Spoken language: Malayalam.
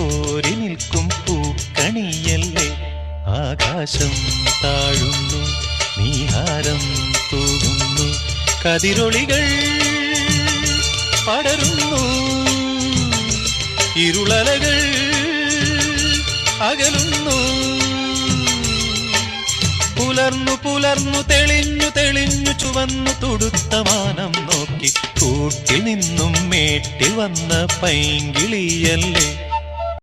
പോരി നിൽക്കും പൂക്കണിയല്ലേ. ആകാശം താഴുന്നു, നീഹാരം തൂകുന്നു, കതിരൊളികൾ പടരുന്നു, ഇരുളലകൾ അകലുന്നു. പുലർന്നു പുലർന്നു തെളിഞ്ഞു തെളിഞ്ഞു ചുവന്നു തുടുത്ത മാനം നോക്കി കൂട്ടിൽ നിന്നും മേട്ടിൽ വന്ന പൈങ്കിളിയല്ലേ.